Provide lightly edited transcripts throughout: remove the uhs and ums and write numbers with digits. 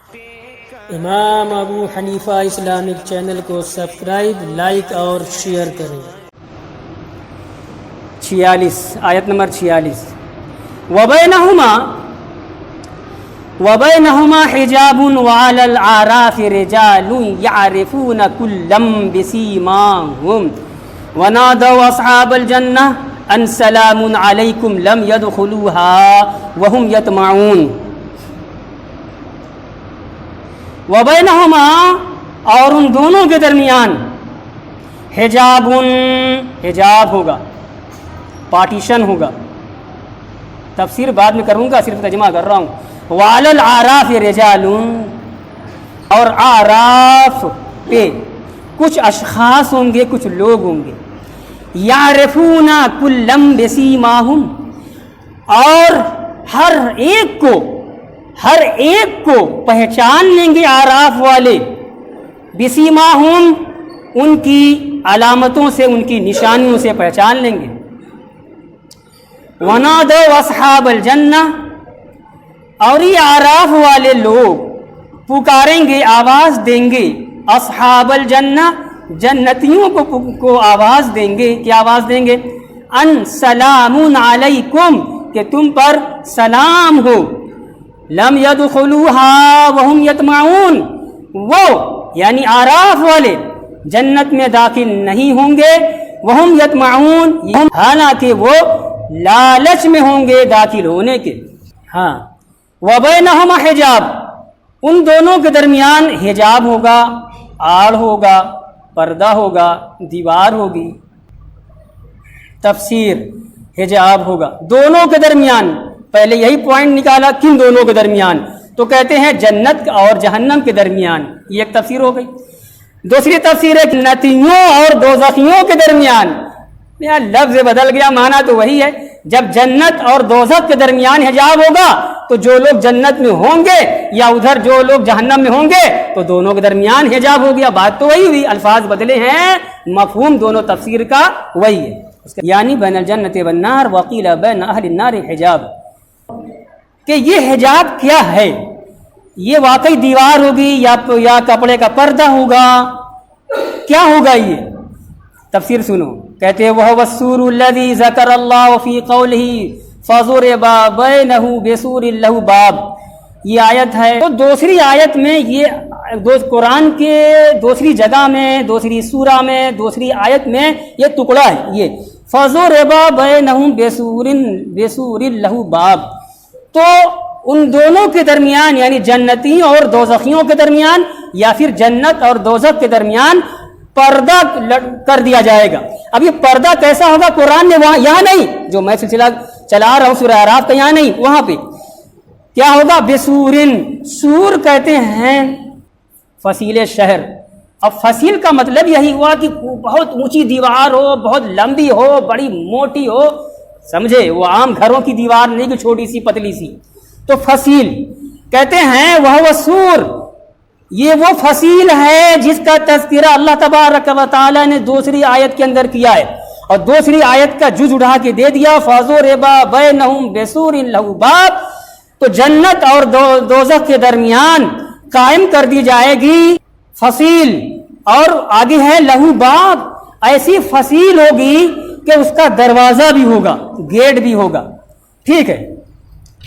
امام ابو حنیفہ Islamic channel کو subscribe, like اور شیئر کریں۔ 46 آیت نمبر 46 وبینہما حجاب وعلی الاعراف رجال یعرفون کلا بسیماہم ونادوا اصحاب الجنہ ان سلام علیکم لم يدخلوها وهم یطمعون۔ وبینہما اور ان دونوں کے درمیان حجاب ہوگا، پارٹیشن ہوگا۔ تفسیر بعد میں کروں گا، صرف ترجمہ کر رہا ہوں۔ وعلی الاعراف رجال، اور اعراف پہ کچھ اشخاص ہوں گے، کچھ لوگ ہوں گے۔ یعرفون کلا بسیماہم، اور ہر ایک کو پہچان لیں گے اعراف والے، بسیماہم ان کی علامتوں سے، ان کی نشانیوں سے پہچان لیں گے۔ ونادوا اصحاب الجنہ، اور یہ اعراف والے لوگ پکاریں گے، آواز دیں گے، اصحاب الجنہ جنتیوں کو آواز دیں گے۔ کیا آواز دیں گے؟ ان سلام علیکم، کہ تم پر سلام ہو۔ لم يدخلوها وهم یطمعون، وہ یعنی اعراف والے جنت میں داخل نہیں ہوں گے، وهم یطمعون، حالانکہ وہ لالچ میں ہوں گے داخل ہونے کے۔ ہاں، وبینہما حجاب، ان دونوں کے درمیان حجاب ہوگا، آڑ ہوگا، پردہ ہوگا، دیوار ہوگی۔ تفسیر، حجاب ہوگا دونوں کے درمیان۔ پہلے یہی پوائنٹ نکالا، کن دونوں کے درمیان؟ تو کہتے ہیں جنت اور جہنم کے درمیان، یہ ایک تفسیر ہو گئی۔ دوسری تفسیر ہے جنتیوں اور دوزخیوں کے درمیان۔ یار لفظ بدل گیا، معنی تو وہی ہے۔ جب جنت اور دوزخ کے درمیان حجاب ہوگا تو جو لوگ جنت میں ہوں گے یا ادھر جو لوگ جہنم میں ہوں گے تو دونوں کے درمیان حجاب ہو گیا۔ بات تو وہی ہوئی، الفاظ بدلے ہیں، مفہوم دونوں تفسیر کا وہی ہے۔ یعنی بین الجنت والنار وقیل بین اہل النار حجاب، کہ یہ حجاب کیا ہے؟ یہ واقعی دیوار ہوگی یا کپڑے کا پردہ ہوگا؟ کیا ہوگا یہ؟ تفسیر سنو، کہتے ہیں وہ السور الذی ذکر اللہ فی قولہ فضرب بینہ بسور لہ باب، یہ آیت ہے۔ تو دوسری آیت میں یہ قرآن کے دوسری جگہ میں، دوسری سورہ میں، دوسری آیت میں یہ ٹکڑا ہے، یہ فضرب بینہ بسور لہ باب۔ تو ان دونوں کے درمیان یعنی جنتی اور دوزخیوں کے درمیان یا پھر جنت اور دوزخ کے درمیان پردہ کر دیا جائے گا۔ اب یہ پردہ کیسا ہوگا؟ قرآن نے وہاں، یہاں نہیں، جو میں سلسلہ چلا رہا ہوں سورہ اعراف کا، یہاں نہیں، وہاں پہ کیا ہوگا؟ بسورن، سور کہتے ہیں فصیل شہر۔ اب فصیل کا مطلب یہی ہوا کہ بہت اونچی دیوار ہو، بہت لمبی ہو، بڑی موٹی ہو، سمجھے؟ وہ عام گھروں کی دیوار نہیں کہ چھوٹی سی پتلی سی۔ تو فصیل کہتے ہیں وہ سور، یہ وہ فصیل ہے جس کا تذکرہ اللہ تبارک و تعالی نے دوسری آیت کے اندر کیا ہے، اور دوسری آیت کا جز اڑا کے دے دیا، فَضُرِبَ بَيْنَهُمْ بِسُورٍ لَهُ بَابٍ۔ تو جنت اور دوزخ کے درمیان قائم کر دی جائے گی فصیل، اور آگے ہے لہو باب، ایسی فصیل ہوگی کہ اس کا دروازہ بھی ہوگا، گیٹ بھی ہوگا۔ ٹھیک ہے،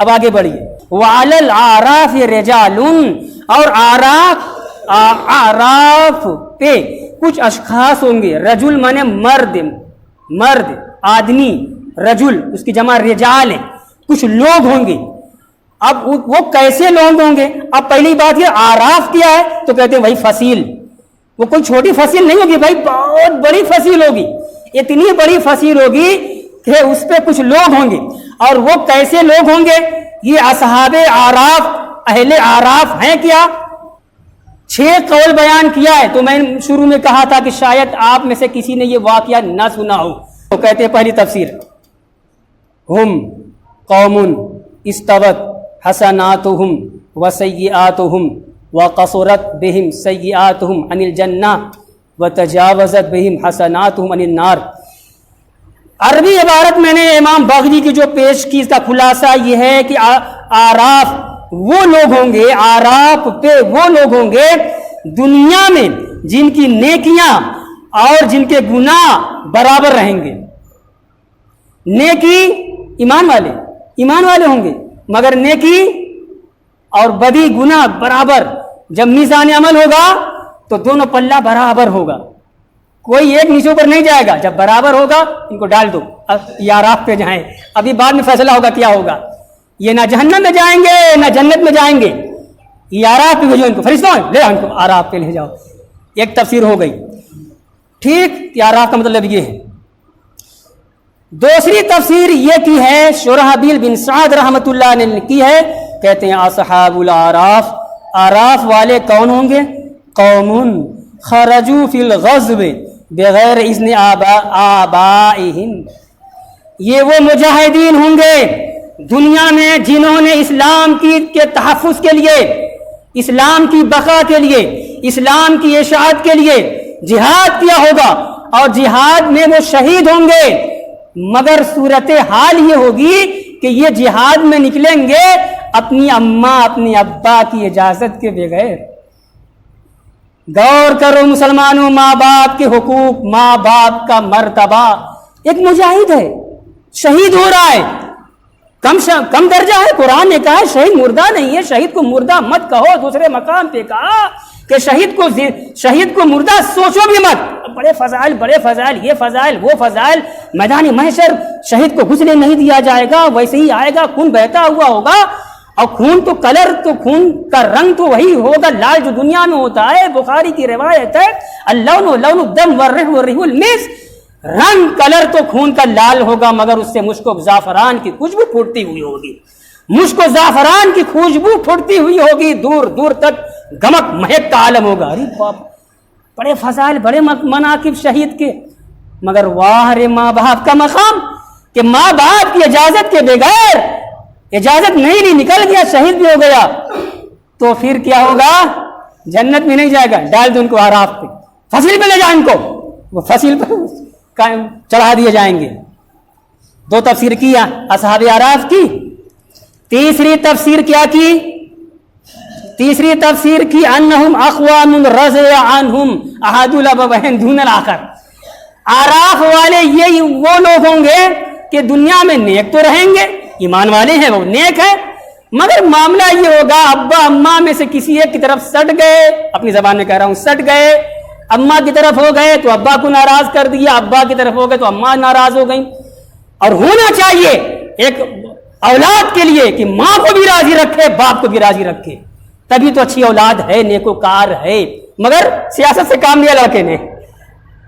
اب آگے بڑھیے۔ وَعَلَى الْأَعْرَافِ رِجَالٌ، اور اعراف پہ کچھ اشخاص ہوں گے۔ رجل مانے مرد، آدمی، رجل اس کی جمع رجال ہے، کچھ لوگ ہوں گے۔ اب وہ کیسے لوگ ہوں گے؟ اب پہلی بات یہ اعراف کیا ہے تو کہتے ہیں وہی فصیل، وہ کوئی چھوٹی فصیل نہیں ہوگی بھائی، بہت بڑی فصیل ہوگی، اتنی بڑی فصیل ہوگی کہ اس پہ کچھ لوگ ہوں گے۔ اور وہ کیسے لوگ ہوں گے؟ یہ اصحاب اعراف، اہل اعراف ہیں کیا؟ 6 قول بیان کیا ہے۔ تو میں شروع میں کہا تھا کہ شاید آپ میں سے کسی نے یہ واقعہ نہ سنا ہو۔ تو کہتے ہیں پہلی تفسیر، ہم قوم استوت حسناتہم وسیئاتہم وقصرت بہم سیئاتہم عن الجنہ وتجاوزت بہم حسناتہم عن النار۔ عربی عبارت میں نے امام بغوی کی جو پیش کی، اس کا خلاصہ یہ ہے کہ اعراف وہ لوگ ہوں گے، آراف پہ وہ لوگ ہوں گے دنیا میں جن کی نیکیاں اور جن کے گناہ برابر رہیں گے۔ نیکی ایمان والے ہوں گے، مگر نیکی اور بدی گناہ برابر۔ جب میزان عمل ہوگا تو دونوں پلہ برابر ہوگا، کوئی ایک نیچے اوپر نہیں جائے گا۔ جب برابر ہوگا ان کو ڈال دو، یہ آراف پہ جائیں، ابھی بعد میں فیصلہ ہوگا کیا ہوگا۔ یہ نہ جہنم میں جائیں گے نہ جنت میں جائیں گے، یہ آراف پہ بھیجو ان کو، فرشتوں لے ان کو آراف پہ لے جاؤ۔ ایک تفسیر ہو گئی، ٹھیک، یہ آراف کا مطلب یہ ہے۔ دوسری تفسیر یہ کی ہے، شرحبیل بن سعد رحمۃ اللہ نے کی ہے، کہتے ہیں اصحاب الاعراف، آراف والے کون ہوں گے؟ قوم خرجوا فی الغزو بغیر اذن آبائہم، یہ وہ مجاہدین ہوں گے دنیا میں جنہوں نے اسلام کے تحفظ کے لیے، اسلام کی بقا کے لیے، اسلام کی اشاعت کے لیے جہاد کیا ہوگا، اور جہاد میں وہ شہید ہوں گے، مگر صورتحال یہ ہوگی کہ یہ جہاد میں نکلیں گے اپنی اماں اپنی ابا کی اجازت کے بغیر۔ غور کرو مسلمانوں، ماں باپ کے حقوق، ماں باپ کا مرتبہ۔ ایک مجاہد ہے، شہید ہو رہا ہے، کم درجہ ہے۔ قرآن نے کہا شہید مردہ نہیں ہے، شہید کو مردہ مت کہو۔ دوسرے مقام پہ کہا کہ شہید کو مردہ سوچو بھی مت۔ بڑے فضائل، یہ فضائل وہ فضائل، میدان محشر شہید کو گھسنے نہیں دیا جائے گا، ویسے ہی آئے گا، خون بہتا ہوا ہوگا، اور خون کا رنگ تو وہی ہوگا لال جو دنیا میں ہوتا ہے۔ بخاری کی روایت ہے، اللون لون الدم والریح والریح المسک، رنگ کلر تو خون کا لال ہوگا، مگر اس سے مشک و زعفران کی خوشبو پھوٹتی ہوئی ہوگی، مشک و زعفران کی خوشبو پھوٹتی ہوئی ہوگی، دور دور تک گمک مہک کا عالم ہوگا۔ ارے باپ، بڑے فضائل، بڑے مناقب شہید کے، مگر واہ رے ماں باپ کا مقام کہ ماں باپ کی اجازت کے بغیر، اجازت نہیں نکل گیا، شہید بھی ہو گیا، تو پھر کیا ہوگا؟ جنت میں نہیں جائے گا، ڈال دو ان کو آراف پہ، فصیل پہ لے جائیں ان کو، وہ فصیل پہ چڑھا دیے جائیں گے۔ دو تفسیر کیا اصحاب آراف کی۔ تیسری تفسیر کیا کی؟ تیسری تفسیر کی انہم اقوام رضی عنہم احد الابوین دون الاخر، آراف والے یہ وہ لوگ ہوں گے کہ دنیا میں نیک تو رہیں گے، ایمان والے ہیں، وہ نیک ہے، مگر معاملہ یہ ہوگا ابا اماں میں سے کسی ایک کی طرف سٹ گئے، اپنی زبان میں کہہ رہا ہوں، سٹ گئے، اماں کی طرف ہو گئے تو ابا کو ناراض کر دیا، ابا کی طرف ہو گئے تو اماں ناراض ہو گئیں۔ اور ہونا چاہیے ایک اولاد کے لیے کہ ماں کو بھی راضی رکھے، باپ کو بھی راضی رکھے، تبھی تو اچھی اولاد ہے، نیکوکار ہے۔ مگر سیاست سے کام لیا لڑکے نے،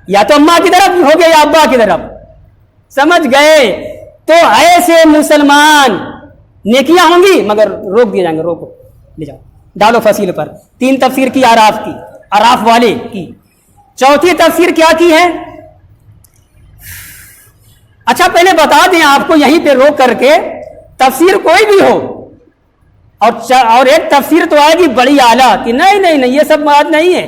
یا تو اماں کی طرف ہو گئے یا ابا کی طرف، سمجھ گئے؟ تو ایسے مسلمان نیکیاں ہوں گی مگر روک دیے جائیں گے، روکو، لے جاؤ، ڈالو فصیل پر۔ تین تفسیر کی آراف کی، آراف والے کی۔ چوتھی تفسیر کیا کی ہے؟ اچھا پہلے بتا دیں آپ کو یہیں پہ روک کر کے، تفسیر کوئی بھی ہو اور ایک تفسیر تو آئے گی بڑی اعلیٰ کہ نہیں یہ سب بات نہیں ہے،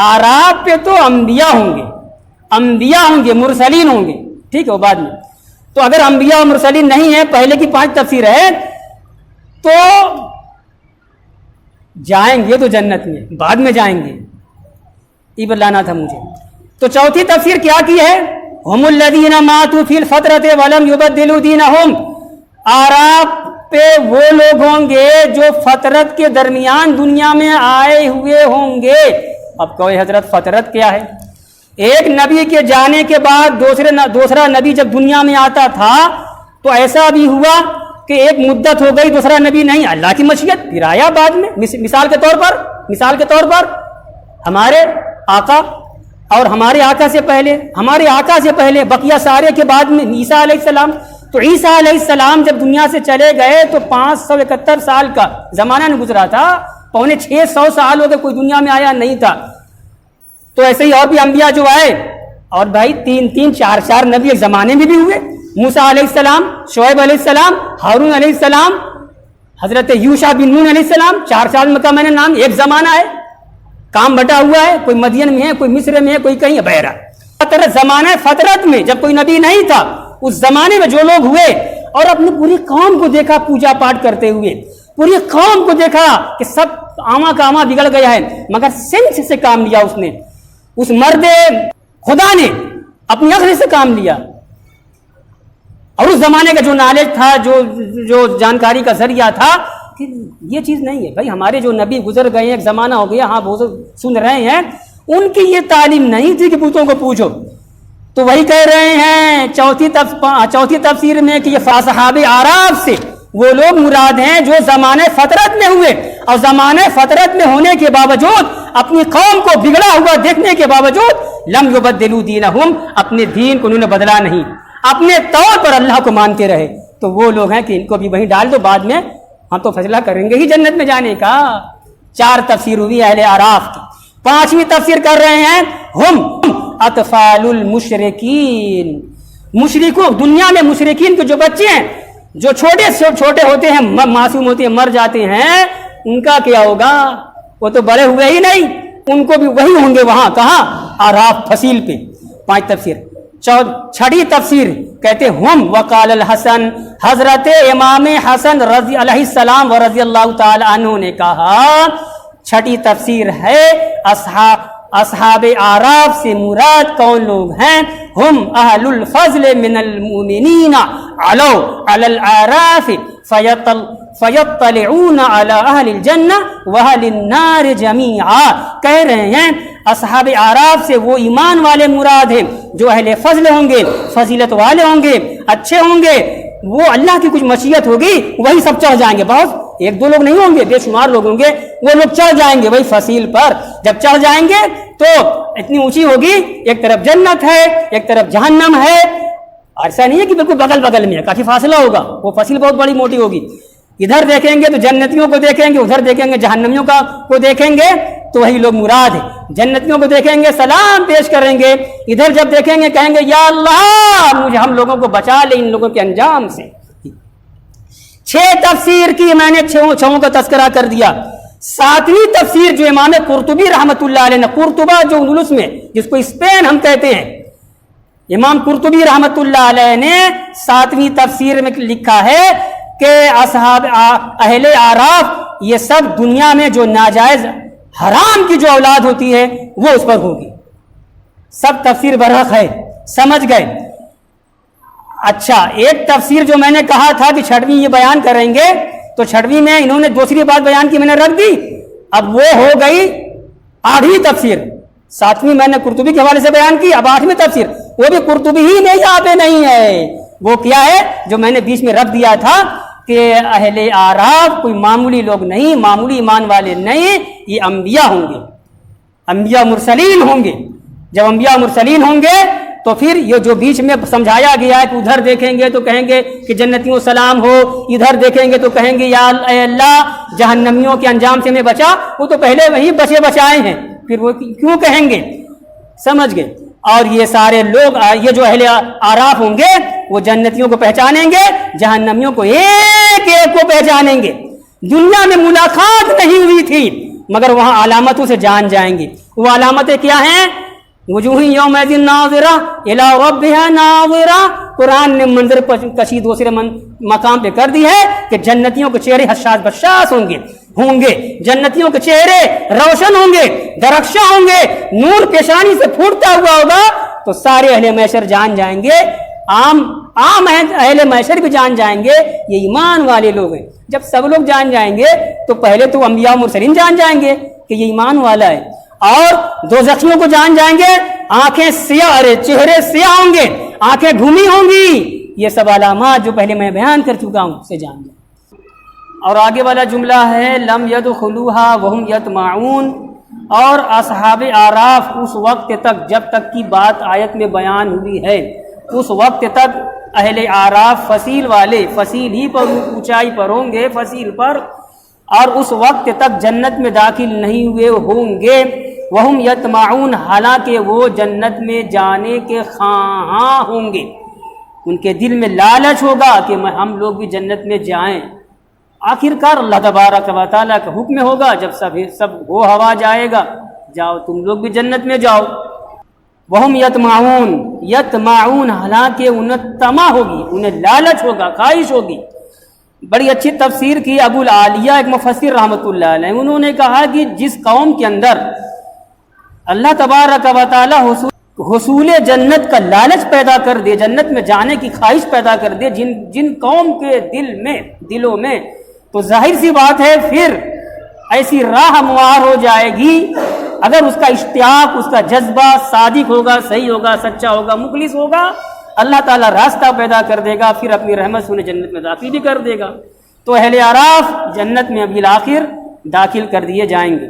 آراف پہ تو انبیاء ہوں گے، مرسلین ہوں گے، ٹھیک ہے، وہ بعد میں۔ تو اگر انبیاء و مرسلین نہیں ہیں، پہلے کی 5 تفسیر ہے، تو جائیں گے تو جنت میں، بعد میں جائیں گے، یہ بتلانا تھا مجھے۔ تو چوتھی تفسیر کیا کی ہے؟ ہم الذین ماتوا فی الفترۃ ولم یبدلوا دینہم، آراف پہ وہ لوگ ہوں گے جو فترت کے درمیان دنیا میں آئے ہوئے ہوں گے۔ اب کوئی حضرت فترت کیا ہے؟ ایک نبی کے جانے کے بعد دوسرا نبی جب دنیا میں آتا تھا تو ایسا بھی ہوا کہ ایک مدت ہو گئی، دوسرا نبی نہیں، اللہ کی مشیت، پھر آیا بعد میں۔ مثال کے طور پر ہمارے آقا اور ہمارے آقا سے پہلے بقیہ سارے کے بعد میں عیسیٰ علیہ السلام۔ تو عیسیٰ علیہ السلام جب دنیا سے چلے گئے تو 571 سال کا زمانہ نہیں گزرا تھا، 650 سال ہو گئے، کوئی دنیا میں آیا نہیں تھا۔ تو ایسے ہی اور بھی انبیاء جو آئے، اور بھائی 3 4 نبی ایک زمانے میں بھی ہوئے، موسیٰ علیہ السلام، شعیب علیہ السلام، ہارون علیہ السلام، حضرت یوشع بن نون علیہ السلام، 4 سال میں کا میں نے نام، ایک زمانہ ہے، کام بٹا ہوا ہے، کوئی مدین میں ہے، کوئی مصر میں ہے، کوئی کہیں ہے، بہرحال زمانہ فترت میں جب کوئی نبی نہیں تھا، اس زمانے میں جو لوگ ہوئے اور اپنی پوری قوم کو دیکھا پوجا پاٹ کرتے ہوئے، پوری قوم کو دیکھا کہ سب آما کا آما بگڑ گیا ہے، مگر سینس سے کام لیا اس نے، اس مرد خدا نے اپنی عقل سے کام لیا. اور اس زمانے کا جو نالج تھا، جو جانکاری کا ذریعہ تھا کہ یہ چیز نہیں ہے بھائی، ہمارے جو نبی گزر گئے ہیں، ایک زمانہ ہو گیا، ہاں وہ سن رہے ہیں، ان کی یہ تعلیم نہیں تھی کہ بتوں کو پوچھو. تو وہی کہہ رہے ہیں چوتھی تفسیر میں کہ یہ اصحاب اعراف سے وہ لوگ مراد ہیں جو زمانے فطرت میں ہوئے، اور زمانے فطرت میں ہونے کے باوجود اپنی قوم کو بگڑا ہوا دیکھنے کے باوجود لم یبدلوا دینہم، اپنے دین کو انہوں نے بدلا نہیں، اپنے طور پر اللہ کو مانتے رہے. تو وہ لوگ ہیں کہ ان کو بھی وہیں ڈال دو، بعد میں ہم تو فیصلہ کریں گے ہی جنت میں جانے کا. 4 تفسیر ہوئی اہل اعراف کی. 5ویں تفسیر کر رہے ہیں ہم اطفال المشرکین، مشرکوں، دنیا میں مشرکین کے جو بچے ہیں جو چھوٹے سے چھوٹے ہوتے ہیں، معصوم ہوتے ہیں، مر جاتے ہیں، ان کا کیا ہوگا؟ وہ تو بڑے ہوئے ہی نہیں، ان کو بھی وہی ہوں گے وہاں، کہاں؟ اعراف فصیل پہ. 5 تفسیر. 6ٹھی تفسیر کہتے ہم وقال الحسن، حضرت امام حسن رضی علیہ السلام و رضی اللہ تعالی عنہ نے کہا. 6ٹھی تفسیر ہے اصحاب اعراف سے مراد کون لوگ ہیں؟ ہم اہل الفضل من المؤمنین علو علی الاعراف فیطلعون علی اہل الجنہ واہل النار جمیعا. کہہ رہے ہیں اصحاب اعراف سے وہ ایمان والے مراد ہیں جو اہل فضل ہوں گے، فضیلت والے ہوں گے، اچھے ہوں گے، وہ اللہ کی کچھ مشیت ہوگی وہی سب چڑھ جائیں گے. بہت 1-2 لوگ نہیں ہوں گے، بے شمار لوگ ہوں گے، وہ لوگ چڑھ جائیں گے وہی فصیل پر. جب چڑھ جائیں گے تو اتنی اونچی ہوگی، ایک طرف جنت ہے، ایک طرف جہنم ہے. ایسا نہیں ہے کہ بالکل بغل بغل میں ہے، کافی فاصلہ ہوگا، وہ فصیل بہت بڑی موٹی ہوگی. ادھر دیکھیں گے تو جنتیوں کو دیکھیں گے، ادھر دیکھیں گے جہنمیوں کو دیکھیں گے، تو وہی لوگ مراد ہیں. جنتیوں کو دیکھیں گے سلام پیش کریں گے، ادھر جب دیکھیں گے کہیں گے یا اللہ مجھے ہم لوگوں کو بچا لے ان لوگوں کے انجام سے. 6 تفسیر کی میں نے 6 کا تذکرہ کر دیا. 7ویں تفسیر جو امام قرطبی رحمۃ اللہ علیہ نے، قرطبہ جو اندلس میں جس کو اسپین ہم کہتے ہیں، امام قرطبی رحمۃ اللہ علیہ نے 7ویں تفسیر میں لکھا ہے کہ اصحاب اہل اعراف یہ سب دنیا میں جو ناجائز حرام کی جو اولاد ہوتی ہے وہ اس پر ہوگی. سب تفسیر برحق ہے، سمجھ گئے؟ اچھا، ایک تفسیر جو میں نے کہا تھا کہ 6ویں یہ بیان کریں گے، تو 6ویں میں انہوں نے دوسری بات بیان کی، میں نے رکھ دی. اب وہ ہو گئی 8ویں تفسیر. 7ویں میں نے قرطبی کے حوالے سے بیان کی، اب 8ویں تفسیر وہ بھی قرطبی ہی میں یہاں پہ نہیں ہے. وہ کیا ہے جو میں نے بیچ میں رکھ دیا تھا کہ اہل اعراف کوئی معمولی لوگ نہیں، معمولی ایمان والے نہیں، یہ انبیاء ہوں گے، انبیاء مرسلین ہوں گے. جب انبیاء مرسلین ہوں گے تو پھر یہ جو بیچ میں سمجھایا گیا ہے کہ ادھر دیکھیں گے تو کہیں گے کہ جنتیوں سلام ہو، ادھر دیکھیں گے تو کہیں گے یا اے اللہ جہنمیوں کے انجام سے میں بچا، وہ تو پہلے وہی بچائے ہیں، پھر وہ کیوں کہیں گے؟ سمجھ گئے؟ اور یہ سارے لوگ، یہ جو اہل اعراف ہوں گے وہ جنتیوں کو پہچانیں گے، جہنمیوں کو ایک ایک کو پہچانیں گے. دنیا میں ملاقات نہیں ہوئی تھی مگر وہاں علامتوں سے جان جائیں گے. وہ علامتیں کیا ہیں؟ وجوہ یومئذ ناظرہ الی ربہا ناظرہ. قرآن نے منظر کشی دوسرے مقام پہ کر دی ہے کہ جنتیوں کے چہرے حشاش بشاش ہوں گے، جنتیوں کے چہرے روشن ہوں گے، درخشاں ہوں گے، نور پیشانی سے پھوٹتا ہوا ہوگا. تو سارے اہل محشر جان جائیں گے، عام اہل محشر بھی جان جائیں گے یہ ایمان والے لوگ ہیں. جب سب لوگ جان جائیں گے تو پہلے تو انبیاء مرسلین جان جائیں گے کہ یہ ایمان والا ہے، اور دوزخیوں کو جان جائیں گے، آنکھیں سیاہ، چہرے سیاہ ہوں گے، آنکھیں گھومی ہوں گی. یہ سب علامات جو پہلے میں بیان کر چکا ہوں سے جان جائیں. اور آگے والا جملہ ہے لم يدخلوها وهم يطمعون. اور اصحاب اعراف اس وقت تک، جب تک کی بات آیت میں بیان ہوئی ہے، اس وقت تک اہل اعراف فصیل والے فصیل ہی پر اونچائی پر ہوں گے، فصیل پر، اور اس وقت تک جنت میں داخل نہیں ہوئے ہوں گے. وہم یطمعون، حالانکہ وہ جنت میں جانے کے خواہاں ہوں گے، ان کے دل میں لالچ ہوگا کہ ہم لوگ بھی جنت میں جائیں. آخر کار اللہ تبارک و تعالیٰ کا حکم ہوگا، جب سب ہو ہوا جائے گا، جاؤ تم لوگ بھی جنت میں جاؤ. وہم یطمعون، حالانکہ انہیں طمع ہوگی، انہیں لالچ ہوگا، خواہش ہوگی. بڑی اچھی تفسیر کی ابو العالیہ ایک مفسر رحمۃ اللہ علیہ، انہوں نے کہا کہ جس قوم کے اندر اللہ تبارک و تعالی حصول جنت کا لالچ پیدا کر دے، جنت میں جانے کی خواہش پیدا کر دے جن قوم کے دلوں میں، تو ظاہر سی بات ہے پھر ایسی راہ ہموار ہو جائے گی، اگر اس کا اشتیاق، اس کا جذبہ صادق ہوگا، صحیح ہوگا، سچا ہوگا، مخلص ہوگا، اللہ تعالیٰ راستہ پیدا کر دے گا، پھر اپنی رحمت سے انہیں جنت میں داخل بھی کر دے گا۔ تو اہل اعراف جنت میں ابھی الآخر داخل کر دیے جائیں گے۔